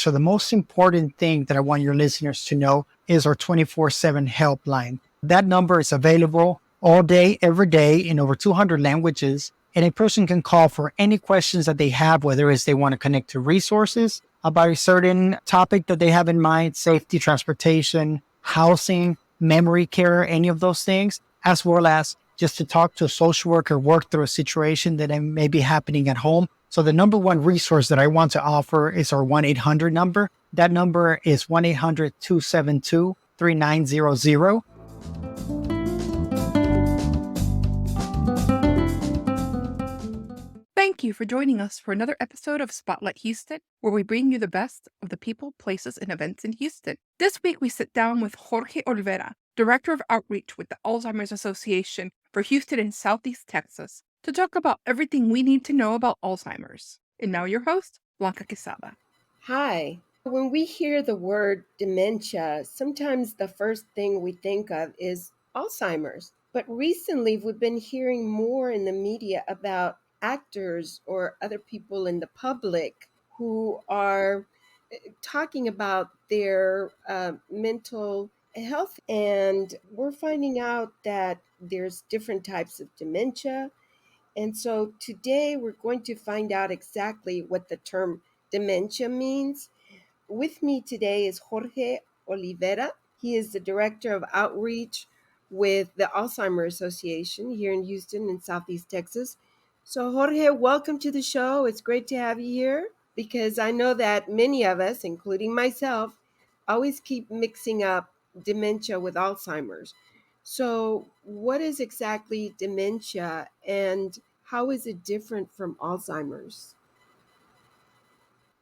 So the most important thing that I want your listeners to know is our 24/7 helpline. That number is available all day, every day in over 200 languages. And a person can call for any questions that they have, whether it's they want to connect to resources about a certain topic that they have in mind, safety, transportation, housing, memory care, any of those things, as well as just to talk to a social worker, work through a situation that may be happening at home. So the number one resource that I want to offer is our 1-800 number. That number is 1-800-272-3900. Thank you for joining us for another episode of Spotlight Houston, where we bring you the best of the people, places, and events in Houston. This week, we sit down with Jorge Olvera, Director of Outreach with the Alzheimer's Association for Houston and Southeast Texas, to talk about everything we need to know about Alzheimer's. And now your host, Blanca Quezada. Hi. When we hear the word dementia, sometimes the first thing we think of is Alzheimer's. But recently, we've been hearing more in the media about actors or other people in the public who are talking about their mental health. And we're finding out that there's different types of dementia. And so today we're going to find out exactly what the term dementia means. With me today is Jorge Olvera. He is the Director of Outreach with the Alzheimer's Association here in Houston in Southeast Texas. So Jorge, welcome to the show. It's great to have you here because I know that many of us, including myself, always keep mixing up dementia with Alzheimer's. So what is exactly dementia and how is it different from Alzheimer's?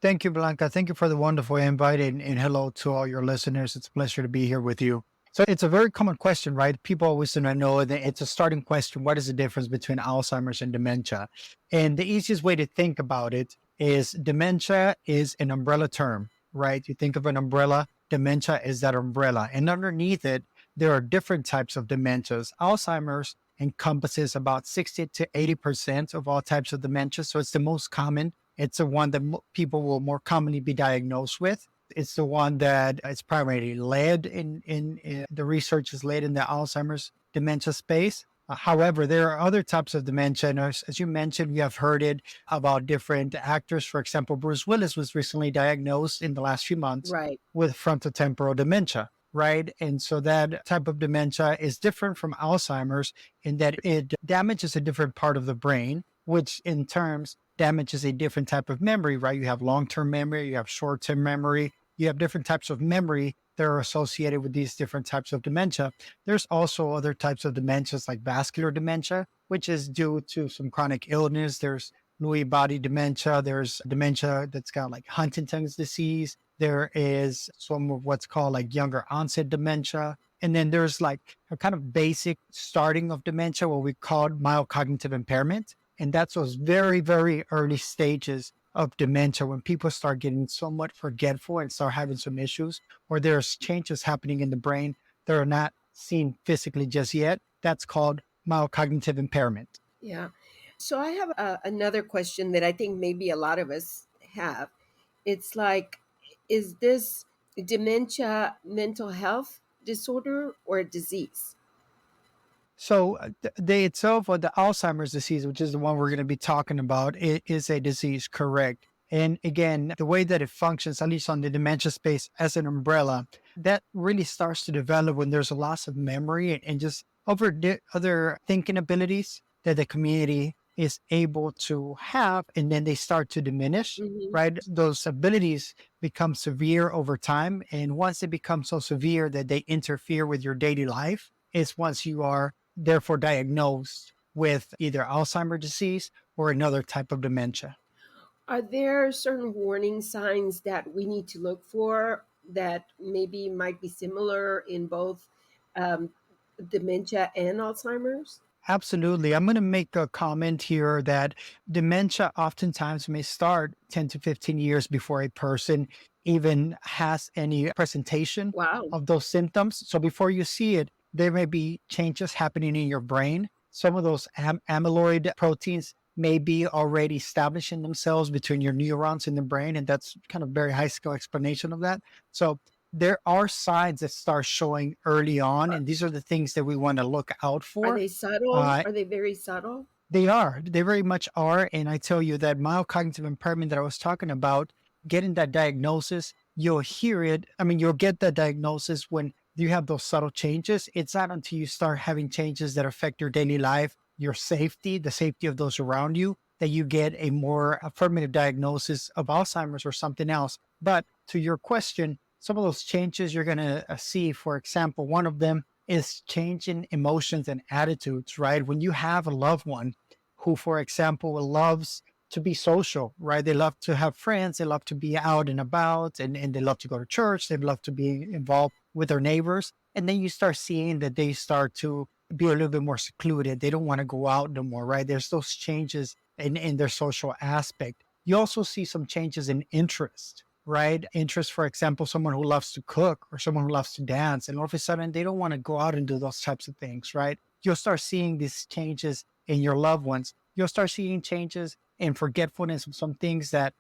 Thank you, Blanca. Thank you for the wonderful invite and hello to all your listeners. It's a pleasure to be here with you. So it's a very common question, right? People always want to know that it's a starting question. What is the difference between Alzheimer's and dementia? And the easiest way to think about it is dementia is an umbrella term, right? You think of an umbrella, dementia is that umbrella. And underneath it, there are different types of dementias. Alzheimer's encompasses about 60 to 80% of all types of dementia. So it's the most common. It's the one that people will more commonly be diagnosed with. It's the one that is primarily led in the research is led in the Alzheimer's dementia space. However, there are other types of dementia. And as you mentioned, we have heard it about different actors. For example, Bruce Willis was recently diagnosed in the last few months with frontotemporal dementia, right? And so that type of dementia is different from Alzheimer's in that it damages a different part of the brain, which in terms damages a different type of memory, right? You have long-term memory, you have short-term memory, you have different types of memory that are associated with these different types of dementia. There's also other types of dementias like vascular dementia, which is due to some chronic illness. There's Lewy body dementia. There's dementia that's got like Huntington's disease. There is some of what's called like younger onset dementia. And then there's like a kind of basic starting of dementia, what we call mild cognitive impairment. And that's those very, very early stages of dementia when people start getting somewhat forgetful and start having some issues, or there's changes happening in the brain that are not seen physically just yet. That's called mild cognitive impairment. Yeah. So I have another question that I think maybe a lot of us have. It's like, is this dementia mental health disorder or a disease? So they itself, or the Alzheimer's disease, which is the one we're going to be talking about, it is a disease, correct? And again, the way that it functions, at least on the dementia space as an umbrella, that really starts to develop when there's a loss of memory and just other thinking abilities that the community is able to have, and then they start to diminish, right? Those abilities become severe over time. And once they become so severe that they interfere with your daily life, is once you are therefore diagnosed with either Alzheimer's disease or another type of dementia. Are there certain warning signs that we need to look for that maybe might be similar in both dementia and Alzheimer's? Absolutely. I'm going to make a comment here that dementia oftentimes may start 10 to 15 years before a person even has any presentation of those symptoms. So before you see it, there may be changes happening in your brain. Some of those amyloid proteins may be already establishing themselves between your neurons in the brain. And that's kind of very high scale explanation of that. So there are signs that start showing early on, Are, and these are the things that we want to look out are for. they subtle? Uh, Are they very subtle? they very much are. And I tell you that mild cognitive impairment that I was talking about, getting that diagnosis, you'll hear it. I mean, you'll get that diagnosis when you have those subtle changes. It's not until you start having changes that affect your daily life, your safety, the safety of those around you, that you get a more affirmative diagnosis of Alzheimer's or something else. But to your question, some of those changes you're going to see, for example, one of them is change in emotions and attitudes, right? When you have a loved one who, for example, loves to be social, right? They love to have friends, they love to be out and about, and they love to go to church, they love to be involved with their neighbors. And then you start seeing that they start to be a little bit more secluded. They don't want to go out no more, right? There's those changes in their social aspect. You also see some changes in interest, right? Interest, for example, someone who loves to cook or someone who loves to dance, and all of a sudden they don't want to go out and do those types of things, right? You'll start seeing these changes in your loved ones. You'll start seeing changes in forgetfulness of some things that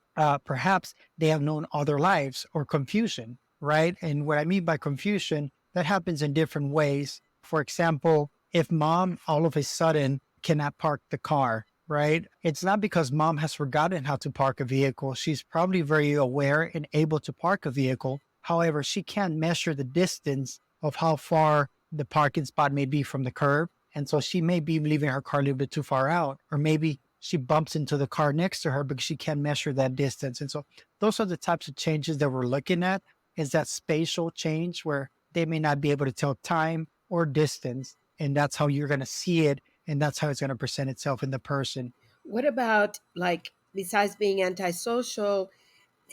perhaps they have known other lives, or confusion, right? And what I mean by confusion, that happens in different ways. For example, if mom all of a sudden cannot park the car, right? It's not because mom has forgotten how to park a vehicle. She's probably very aware and able to park a vehicle. However, she can't measure the distance of how far the parking spot may be from the curb. And so she may be leaving her car a little bit too far out, or maybe she bumps into the car next to her because she can't measure that distance. And so those are the types of changes that we're looking at, is that spatial change where they may not be able to tell time or distance. And that's how you're going to see it. And that's how it's going to present itself in the person. What about, like, besides being antisocial,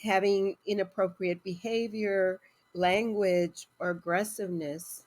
having inappropriate behavior, language, or aggressiveness?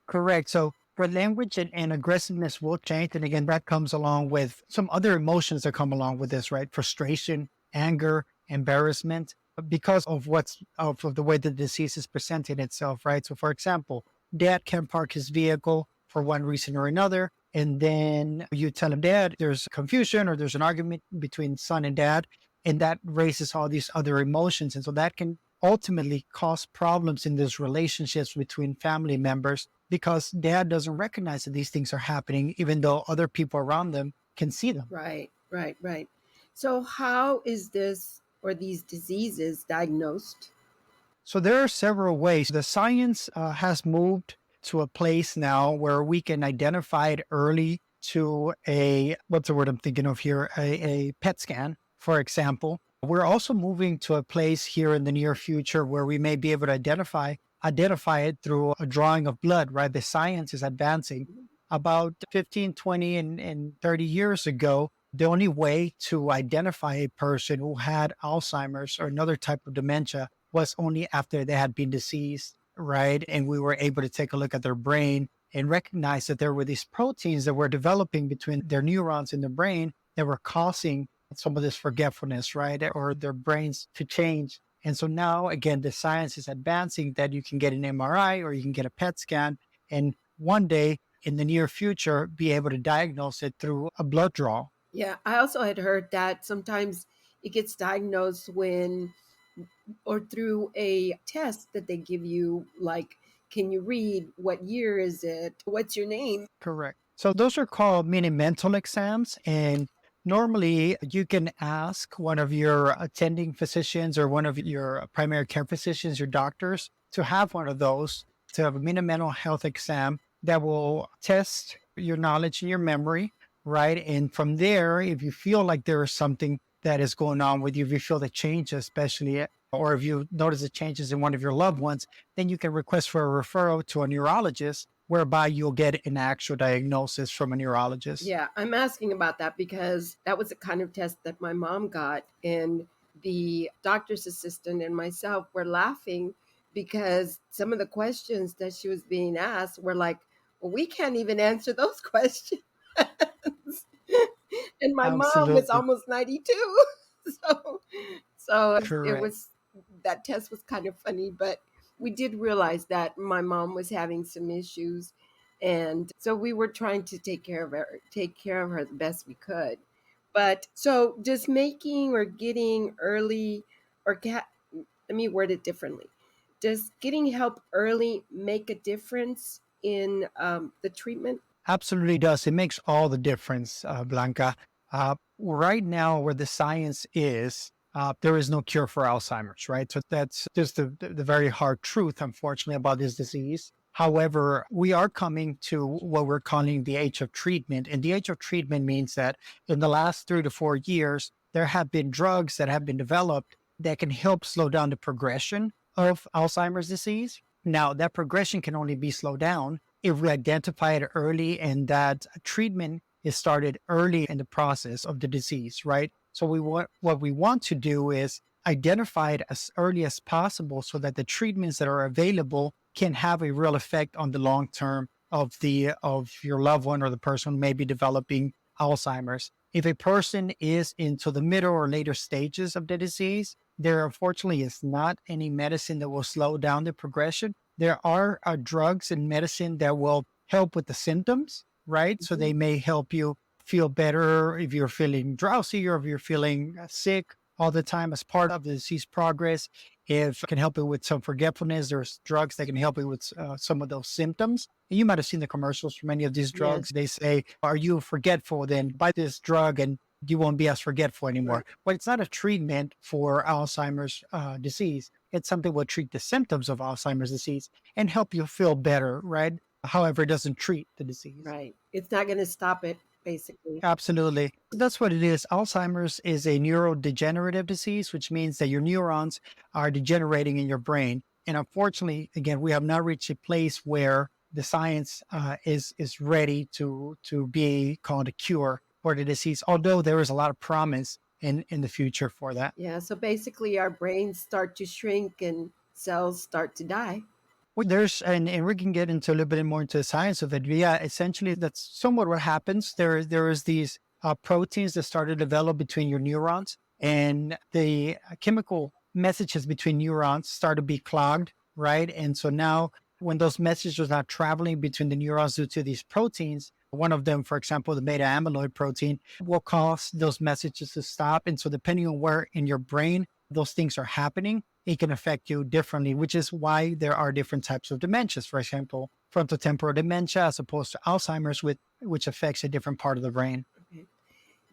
Correct. So for language and aggressiveness will change. And again, that comes along with some other emotions that come along with this, right? Frustration, anger, embarrassment, because of of the way the disease is presenting itself, right? So for example, dad can park his vehicle for one reason or another. And then you tell him, dad, there's confusion or there's an argument between son and dad. And that raises all these other emotions. And so that can ultimately cause problems in those relationships between family members, because dad doesn't recognize that these things are happening, even though other people around them can see them. Right, right, right. So, how is this or these diseases diagnosed? So there are several ways. The science has moved to a place now where we can identify it early to what's the word I'm thinking of here? A PET scan, for example. We're also moving to a place here in the near future where we may be able to identify it through a drawing of blood, right? The science is advancing. About 15, 20, and 30 years ago, the only way to identify a person who had Alzheimer's or another type of dementia was only after they had been deceased, right? And we were able to take a look at their brain and recognize that there were these proteins that were developing between their neurons in the brain that were causing some of this forgetfulness, right? Or their brains to change. And so now, again, the science is advancing that you can get an MRI or you can get a PET scan, and one day in the near future, be able to diagnose it through a blood draw. Yeah, I also had heard that sometimes it gets diagnosed when or through a test that they give you, like, can you read? What year is it? What's your name? Correct. So those are called mini mental exams. And normally you can ask one of your attending physicians or one of your primary care physicians, your doctors, to have one of those, to have a mini mental health exam that will test your knowledge and your memory, right? And from there, if you feel like there is something that is going on with you, if you feel the change, especially, or if you notice the changes in one of your loved ones, then you can request for a referral to a neurologist, whereby you'll get an actual diagnosis from a neurologist. Yeah, I'm asking about that because that was the kind of test that my mom got. And the doctor's assistant and myself were laughing because some of the questions that she was being asked were like, well, we can't even answer those questions. And my mom was Absolutely. almost 92. So, so it Correct. was, that test was kind of funny, but we did realize that my mom was having some issues. And so we were trying to take care of her the best we could. But so does making or getting early or let me word it differently. Does getting help early make a difference in the treatment? Absolutely does. It makes all the difference, Blanca. Right now, where the science is, there is no cure for Alzheimer's, right? So that's just the very hard truth, unfortunately, about this disease. However, we are coming to what we're calling the age of treatment. And the age of treatment means that in the last 3 to 4 years, there have been drugs that have been developed that can help slow down the progression of Alzheimer's disease. Now, that progression can only be slowed down if we identify it early and that treatment is started early in the process of the disease, right? So what we want to do is identify it as early as possible so that the treatments that are available can have a real effect on the long term of your loved one or the person who may be developing Alzheimer's. If a person is into the middle or later stages of the disease, there unfortunately is not any medicine that will slow down the progression. There are drugs and medicine that will help with the symptoms, right? So they may help you feel better if you're feeling drowsy or if you're feeling sick all the time as part of the disease progress. If it can help you with some forgetfulness, there's drugs that can help you with some of those symptoms. And you might have seen the commercials for many of these drugs. Yes. They say, are you forgetful? Then buy this drug and you won't be as forgetful anymore. Right. But it's not a treatment for Alzheimer's disease. It's something that will treat the symptoms of Alzheimer's disease and help you feel better, right? However, it doesn't treat the disease. Right. It's not going to stop it, basically. Absolutely. That's what it is. Alzheimer's is a neurodegenerative disease, which means that your neurons are degenerating in your brain. And unfortunately, again, we have not reached a place where the science is ready to be called a cure for the disease, although there is a lot of promise in the future for that. Yeah. So basically, our brains start to shrink and cells start to die. Well, and we can get into a little bit more into the science of it. But yeah, essentially, that's somewhat what happens. There is these proteins that start to develop between your neurons, and the chemical messages between neurons start to be clogged, right? And so now, when those messages are not traveling between the neurons due to these proteins, one of them, for example, the beta amyloid protein, will cause those messages to stop. And so, depending on where in your brain those things are happening, it can affect you differently, which is why there are different types of dementias. For example, frontotemporal dementia as opposed to Alzheimer's, which affects a different part of the brain. Okay.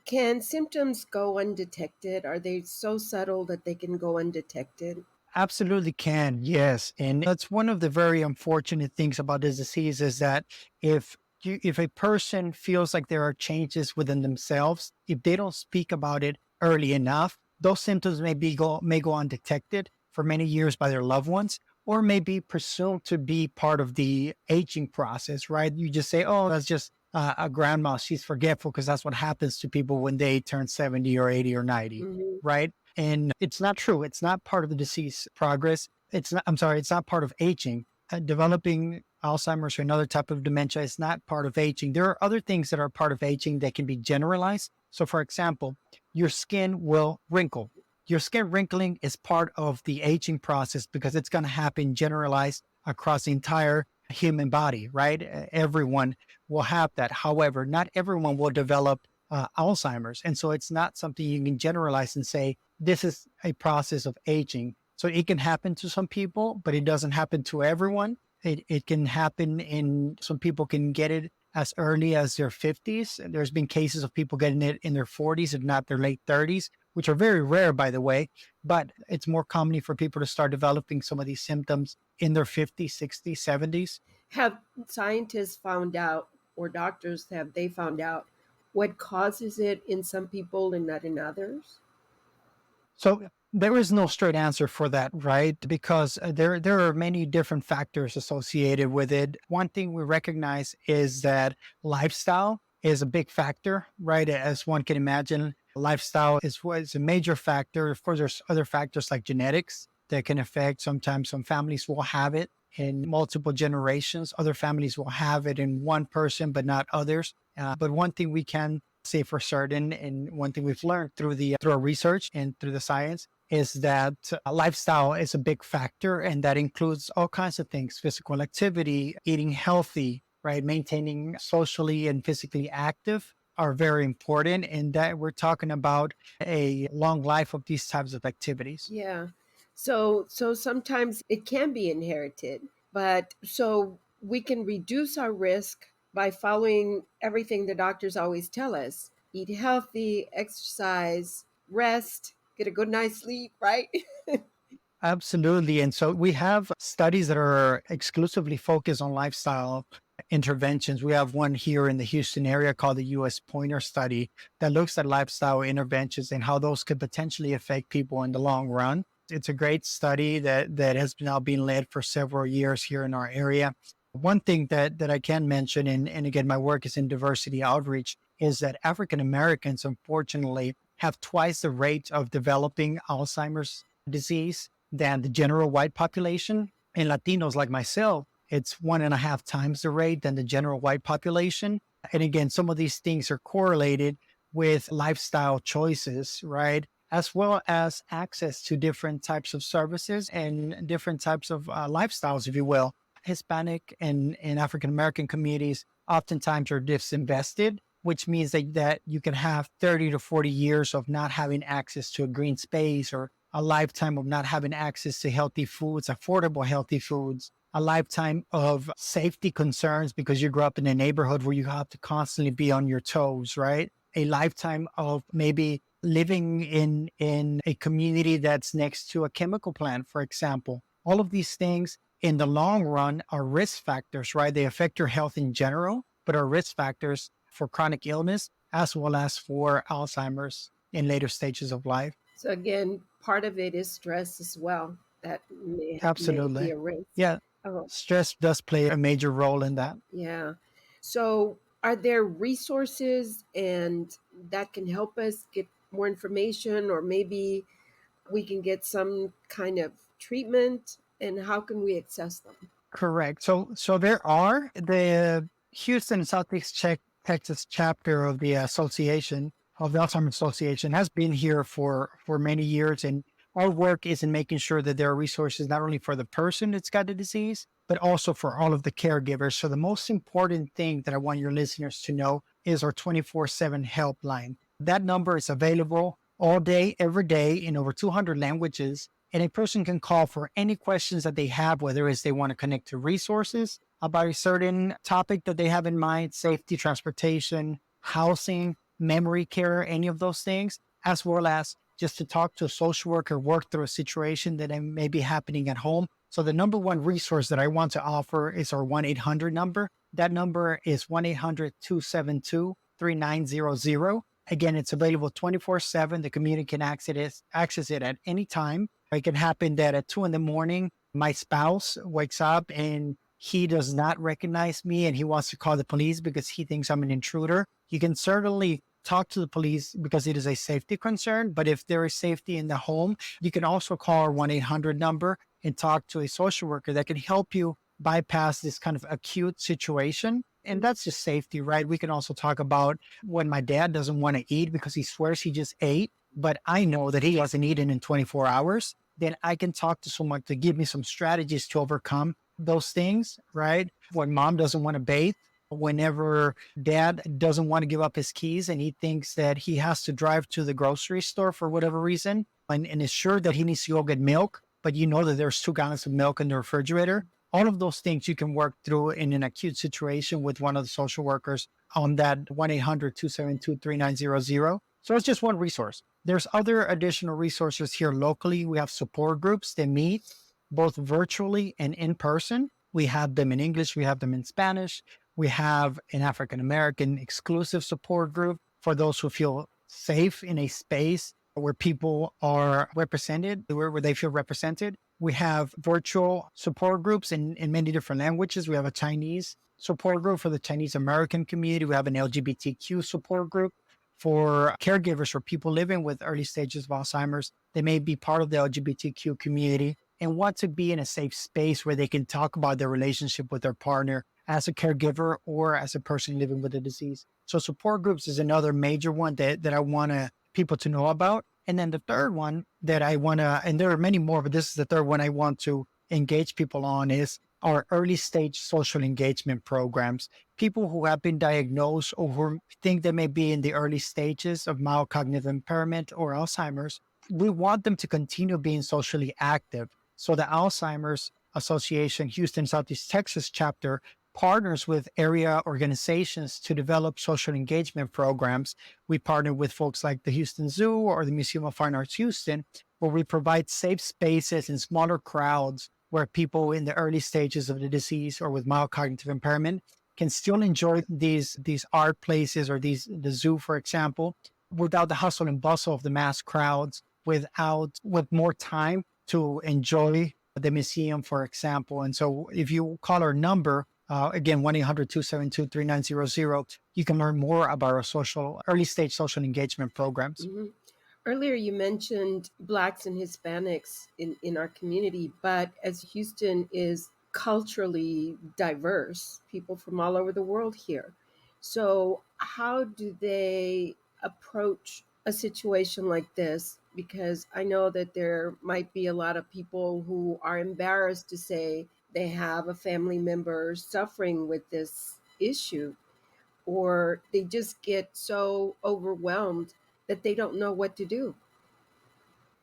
Can symptoms go undetected? Are they so subtle that they can go undetected? Absolutely can, yes. And that's one of the very unfortunate things about this disease is that if a person feels like there are changes within themselves, if they don't speak about it early enough, those symptoms may go undetected for many years by their loved ones, or may be presumed to be part of the aging process, right? You just say, oh, that's just a grandma. She's forgetful because that's what happens to people when they turn 70 or 80 or 90, Mm-hmm. right? And it's not true. It's not part of the disease progress. It's not part of aging. Developing Alzheimer's or another type of dementia is not part of aging. There are other things that are part of aging that can be generalized. So, for example, your skin will wrinkle. Your skin wrinkling is part of the aging process because it's going to happen generalized across the entire human body, right? Everyone will have that. However, not everyone will develop Alzheimer's. And so it's not something you can generalize and say, this is a process of aging. So it can happen to some people, but it doesn't happen to everyone. It can happen some people can get it as early as their 50s. There's been cases of people getting it in their 40s, if not their late 30s, which are very rare, by the way. But it's more common for people to start developing some of these symptoms in their 50s, 60s, 70s. Have scientists found out, or doctors, have they found out what causes it in some people and not in others? So there is no straight answer for that, right? Because there are many different factors associated with it. One thing we recognize is that lifestyle is a big factor, right? As one can imagine, lifestyle is a major factor. Of course, there's other factors like genetics that can affect. Sometimes some families will have it in multiple generations. Other families will have it in one person, but not others. But one thing we can say for certain, and one thing we've learned through our research and through the science, is that lifestyle is a big factor, and that includes all kinds of things: physical activity, eating healthy, right? Maintaining socially and physically active are very important. And that we're talking about a long life of these types of activities. Yeah. So sometimes it can be inherited, but so we can reduce our risk by following everything the doctors always tell us. Eat healthy, exercise, rest, get a good night's sleep, right? Absolutely. And so we have studies that are exclusively focused on lifestyle interventions. We have one here in the Houston area called the US Pointer Study that looks at lifestyle interventions and how those could potentially affect people in the long run. It's a great study that has now been led for several years here in our area. One thing that I can mention, and again, my work is in diversity outreach, is that African Americans, unfortunately, have twice the rate of developing Alzheimer's disease than the general white population. And Latinos like myself, it's 1.5 times the rate than the general white population. And again, some of these things are correlated with lifestyle choices, right? As well as access to different types of services and different types of lifestyles, if you will. Hispanic and African American communities oftentimes are disinvested, which means that you can have 30 to 40 years of not having access to a green space, or a lifetime of not having access to healthy foods, affordable healthy foods, a lifetime of safety concerns because you grew up in a neighborhood where you have to constantly be on your toes, right? A lifetime of maybe living in a community that's next to a chemical plant, for example. All of these things in the long run are risk factors, right? They affect your health in general, but are risk factors for chronic illness as well as for Alzheimer's in later stages of life. So again, part of it is stress as well. That may be Absolutely. a risk. Yeah. Oh, Stress does play a major role in that. yeah. So are there resources and that can help us get more information, or maybe we can get some kind of treatment, and how can we access them? Correct. So there are the Houston Southeast Texas chapter of the Association of the Alzheimer's Association has been here for many years, and our work is in making sure that there are resources not only for the person that's got the disease, but also for all of the caregivers. So the most important thing that I want your listeners to know is our 24/7 helpline. That number is available all day, every day in over 200 languages. And a person can call for any questions that they have, whether it's they want to connect to resources about a certain topic that they have in mind, safety, transportation, housing, memory care, any of those things, as well as just to talk to a social worker, work through a situation that may be happening at home. So the number one resource that I want to offer is our 1-800 number. That number is 1-800-272-3900. Again, it's available 24/7. The community can access it at any time. It can happen that at 2 a.m, my spouse wakes up and he does not recognize me and he wants to call the police because he thinks I'm an intruder. You can certainly talk to the police because it is a safety concern. But if there is safety in the home, you can also call our 1-800 number and talk to a social worker that can help you bypass this kind of acute situation. And that's just safety, right? We can also talk about when my dad doesn't want to eat because he swears he just ate, but I know that he hasn't eaten in 24 hours. Then I can talk to someone to give me some strategies to overcome those things, right? When mom doesn't want to bathe, whenever dad doesn't want to give up his keys and he thinks that he has to drive to the grocery store for whatever reason and is sure that he needs to go get milk, but you know that there's 2 gallons of milk in the refrigerator. All of those things you can work through in an acute situation with one of the social workers on that 1-800-272-3900. So it's just one resource. There's other additional resources here locally. We have support groups that meet both virtually and in person. We have them in English. We have them in Spanish. We have an African American exclusive support group for those who feel safe in a space where people are represented, where they feel represented. We have virtual support groups in many different languages. We have a Chinese support group for the Chinese American community. We have an LGBTQ support group for caregivers for people living with early stages of Alzheimer's. They may be part of the LGBTQ community and want to be in a safe space where they can talk about their relationship with their partner as a caregiver or as a person living with the disease. So support groups is another major one that I want people to know about. And then the third one that I want to, and there are many more, but this is the third one I want to engage people on, is are early stage social engagement programs. People who have been diagnosed or who think they may be in the early stages of mild cognitive impairment or Alzheimer's, we want them to continue being socially active. So the Alzheimer's Association Houston Southeast Texas chapter partners with area organizations to develop social engagement programs. We partner with folks like the Houston Zoo or the Museum of Fine Arts Houston, where we provide safe spaces in smaller crowds where people in the early stages of the disease or with mild cognitive impairment can still enjoy these art places or the zoo, for example, without the hustle and bustle of the mass crowds, with more time to enjoy the museum, for example. And so if you call our number, again, 1-800-272-3900, you can learn more about our early stage social engagement programs. Mm-hmm. Earlier, you mentioned Blacks and Hispanics in our community, but as Houston is culturally diverse, people from all over the world here. So how do they approach a situation like this? Because I know that there might be a lot of people who are embarrassed to say they have a family member suffering with this issue, or they just get so overwhelmed that they don't know what to do.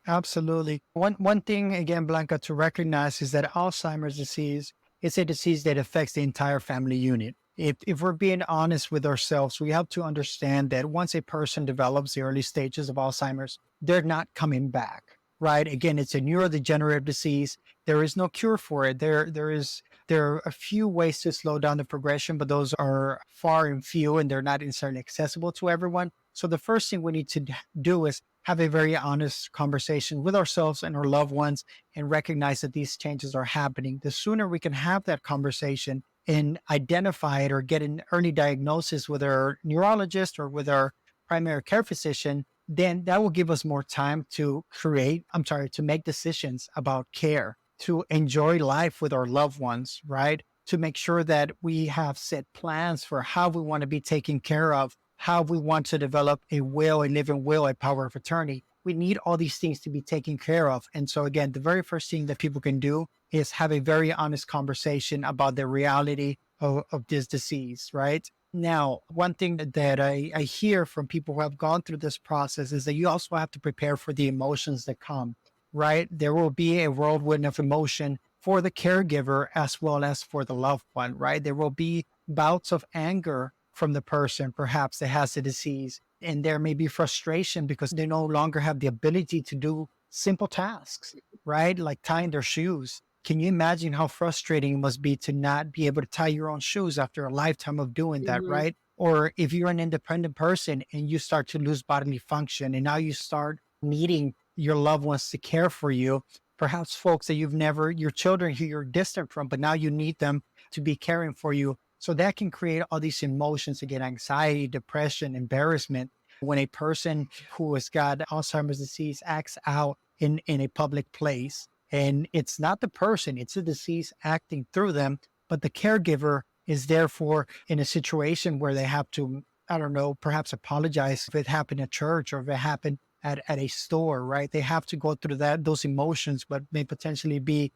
Absolutely. One thing again, Blanca, to recognize is that Alzheimer's disease is a disease that affects the entire family unit. If we're being honest with ourselves, we have to understand that once a person develops the early stages of Alzheimer's, they're not coming back, right? Again, it's a neurodegenerative disease. There is no cure for it. There are a few ways to slow down the progression, but those are far and few, and they're not necessarily accessible to everyone. So the first thing we need to do is have a very honest conversation with ourselves and our loved ones and recognize that these changes are happening. The sooner we can have that conversation and identify it or get an early diagnosis with our neurologist or with our primary care physician, then that will give us more time to make decisions about care, to enjoy life with our loved ones, right? To make sure that we have set plans for how we want to be taken care of, how we want to develop a living will, a power of attorney. We need all these things to be taken care of. And so again, the very first thing that people can do is have a very honest conversation about the reality of this disease, right? Now, one thing that I hear from people who have gone through this process is that you also have to prepare for the emotions that come, right? There will be a whirlwind of emotion for the caregiver as well as for the loved one, right? There will be bouts of anger from the person, perhaps, that has the disease. And there may be frustration because they no longer have the ability to do simple tasks, right? Like tying their shoes. Can you imagine how frustrating it must be to not be able to tie your own shoes after a lifetime of doing that, Mm-hmm. right? Or if you're an independent person and you start to lose bodily function and now you start needing your loved ones to care for you, perhaps folks that your children who you're distant from, but now you need them to be caring for you. So that can create all these emotions, again, anxiety, depression, embarrassment. When a person who has got Alzheimer's disease acts out in a public place, and it's not the person, it's the disease acting through them, but the caregiver is therefore in a situation where they have to, I don't know, perhaps apologize if it happened at church or if it happened at a store, right? They have to go through those emotions, but may potentially be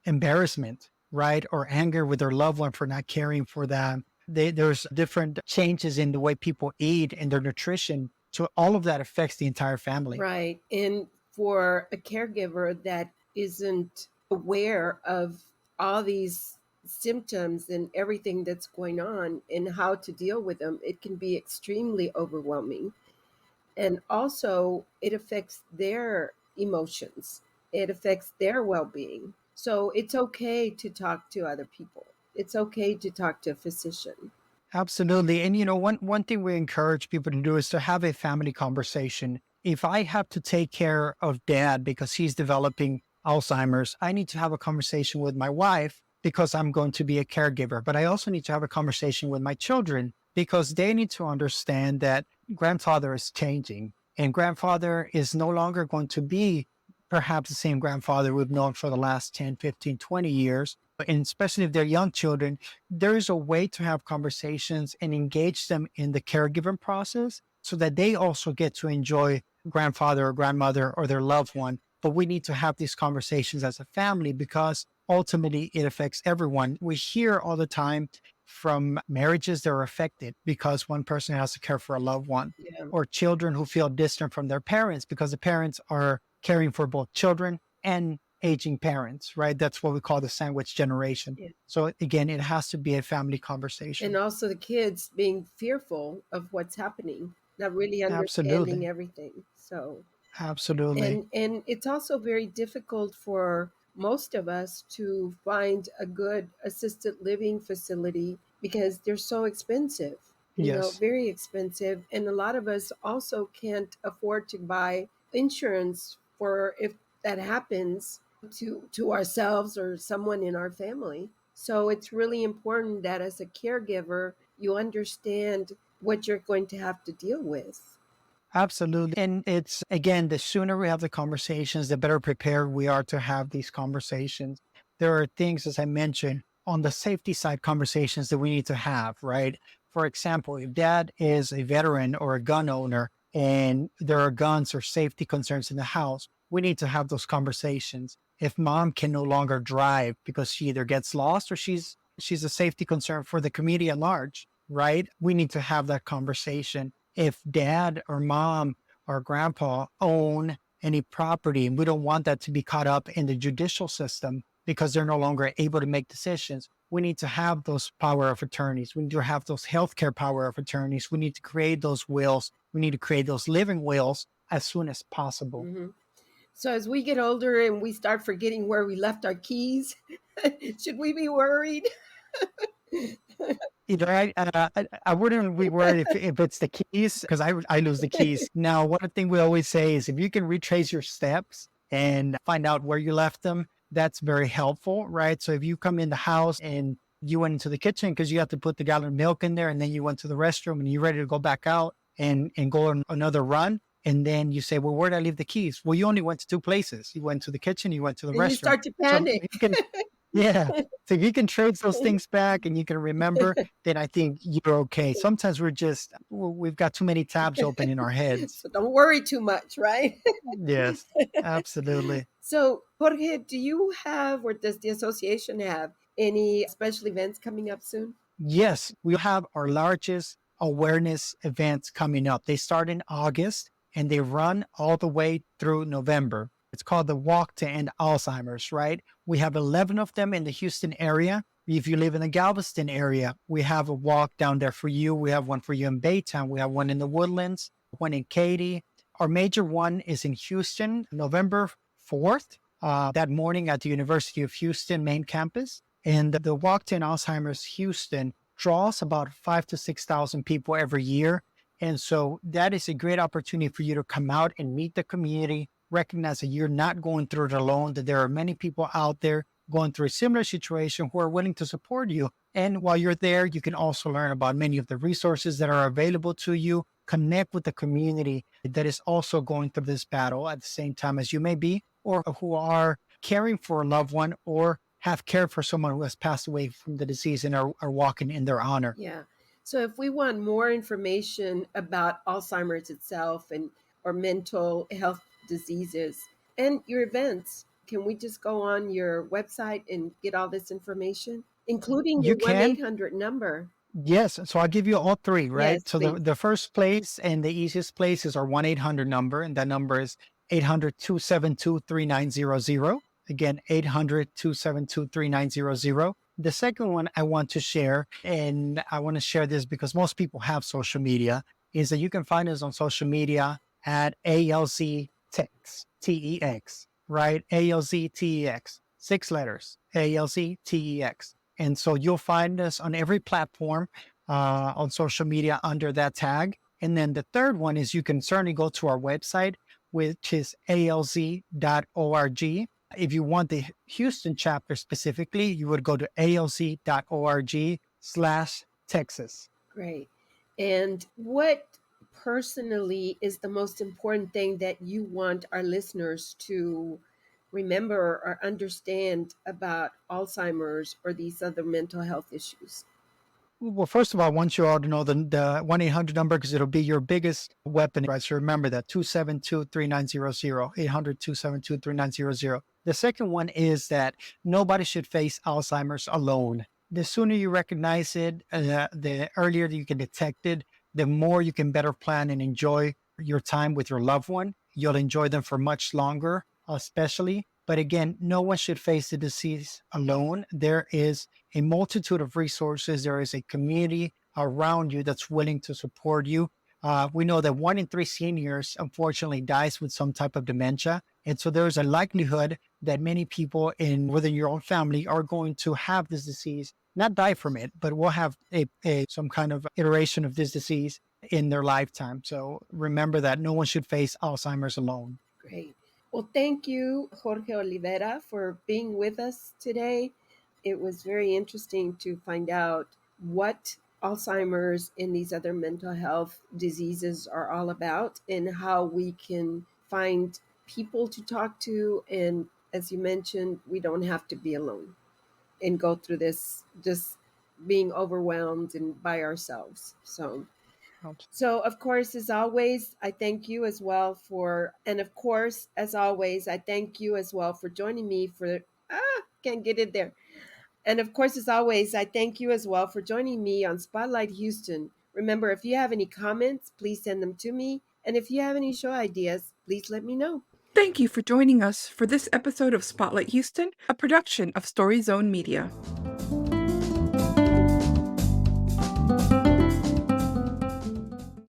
embarrassment, right? Or anger with their loved one for not caring for them. There's different changes in the way people eat and their nutrition. So all of that affects the entire family. Right. And for a caregiver that isn't aware of all these symptoms and everything that's going on and how to deal with them, it can be extremely overwhelming. And also, it affects their emotions, it affects their well being. So it's okay to talk to other people, it's okay to talk to a physician. Absolutely. And one thing we encourage people to do is to have a family conversation. If I have to take care of dad because he's developing Alzheimer's, I need to have a conversation with my wife because I'm going to be a caregiver. But I also need to have a conversation with my children because they need to understand that grandfather is changing and grandfather is no longer going to be perhaps the same grandfather we've known for the last 10, 15, 20 years. And especially if they're young children, there is a way to have conversations and engage them in the caregiving process so that they also get to enjoy grandfather or grandmother or their loved one. But we need to have these conversations as a family because ultimately it affects everyone. We hear all the time from marriages that are affected because one person has to care for a loved one, Yeah. or children who feel distant from their parents because the parents are caring for both children and aging parents, right? That's what we call the sandwich generation. Yeah. So again, it has to be a family And conversation. also the kids being fearful of what's happening, not really understanding Absolutely. everything. So, Absolutely. and it's also very difficult for most of us to find a good assisted living facility because they're so expensive, Yes. very expensive. And a lot of us also can't afford to buy insurance for if that happens to ourselves or someone in our family. So it's really important that as a caregiver you understand what you're going to have to deal with. Absolutely. And it's, again, the sooner we have the conversations, the better prepared we are to have these conversations. There are things, as I mentioned, on the safety side conversations that we need to have, right? For example, if dad is a veteran or a gun owner and there are guns or safety concerns in the house, we need to have those conversations. If mom can no longer drive because she either gets lost or she's a safety concern for the community at large, right? We need to have that conversation. If dad or mom or grandpa own any property, and we don't want that to be caught up in the judicial system because they're no longer able to make decisions, we need to have those power of attorneys. We need to have those healthcare power of attorneys. We need to create those wills. We need to create those living wills as soon as possible. Hmm. So as we get older and we start forgetting where we left our keys, should we be worried? You know, I wouldn't be worried if it's the keys because I lose the keys. Now, one thing we always say is if you can retrace your steps and find out where you left them, that's very helpful, right? So if you come in the house and you went into the kitchen because you have to put the gallon of milk in there, and then you went to the restroom and you're ready to go back out and go on another run, and then you say, "Well, where did I leave the keys?" Well, you only went to two places. You went to the kitchen, you went to the And you restroom. start to So panic. you can, yeah. So if you can trace those things back and you can remember, then I think you're okay. Sometimes we've got too many tabs open in our heads. So don't worry too much, right? Yes, absolutely. So, Jorge, do you have, or does the association have, any special events coming up soon? Yes, we have our largest awareness events coming up. They start in August and they run all the way through November. It's called the Walk to End Alzheimer's, right? We have 11 of them in the Houston area. If you live in the Galveston area, we have a walk down there for you. We have one for you in Baytown. We have one in the Woodlands, one in Katy. Our major one is in Houston, November 4th, that morning at the University of Houston main campus. And the Walk to End Alzheimer's Houston draws about 5 to 6,000 people every year. And so that is a great opportunity for you to come out and meet the community, recognize that you're not going through it alone, that there are many people out there going through a similar situation who are willing to support you. And while you're there, you can also learn about many of the resources that are available to you, connect with the community that is also going through this battle at the same time as you may be, or who are caring for a loved one or have cared for someone who has passed away from the disease and are walking in their honor. Yeah. So if we want more information about Alzheimer's itself and or mental health diseases and your events, can we just go on your website and get all this information, including your You one can. 800 number? Yes. So I'll give you all three, Yes, right? So please. the first place and the easiest place is our 1-800 number, and that number is 800-272-3900. Again, 800-272-3900. The second one I want to share, and I want to share this because most people have social media, is that you can find us on social media at ALZ Tex, TEX, right? ALZ TEX, 6 letters, ALZ TEX. And so you'll find us on every platform on social media under that tag. And then the third one is you can certainly go to our website, which is alz.org. If you want the Houston chapter specifically, you would go to alz.org/Texas. Great. And what personally is the most important thing that you want our listeners to remember or understand about Alzheimer's or these other mental health issues? Well, first of all, I want you all to know the 1-800 number because it'll be your biggest weapon, right? So remember that 272-3900, 800-272-3900. The second one is that nobody should face Alzheimer's alone. The sooner you recognize it, the earlier you can detect it, the more you can better plan and enjoy your time with your loved one. You'll enjoy them for much longer, especially. But again, no one should face the disease alone. There is a multitude of resources. There is a community around you that's willing to support you. We know that 1 in 3 seniors, unfortunately, dies with some type of dementia. And so there's a likelihood that many people within your own family are going to have this disease, not die from it, but will have some kind of iteration of this disease in their lifetime. So remember that no one should face Alzheimer's alone. Great. Well, thank you, Jorge Olvera, for being with us today. It was very interesting to find out what Alzheimer's and these other mental health diseases are all about and how we can find people to talk to. And as you mentioned, we don't have to be alone and go through this just being overwhelmed and by ourselves. So, of course, as always, I thank you as well of course, as always, I thank you as well for joining me can't get it there. And of course, as always, I thank you as well for joining me on Spotlight Houston. Remember, if you have any comments, please send them to me. And if you have any show ideas, please let me know. Thank you for joining us for this episode of Spotlight Houston, a production of Story Zone Media.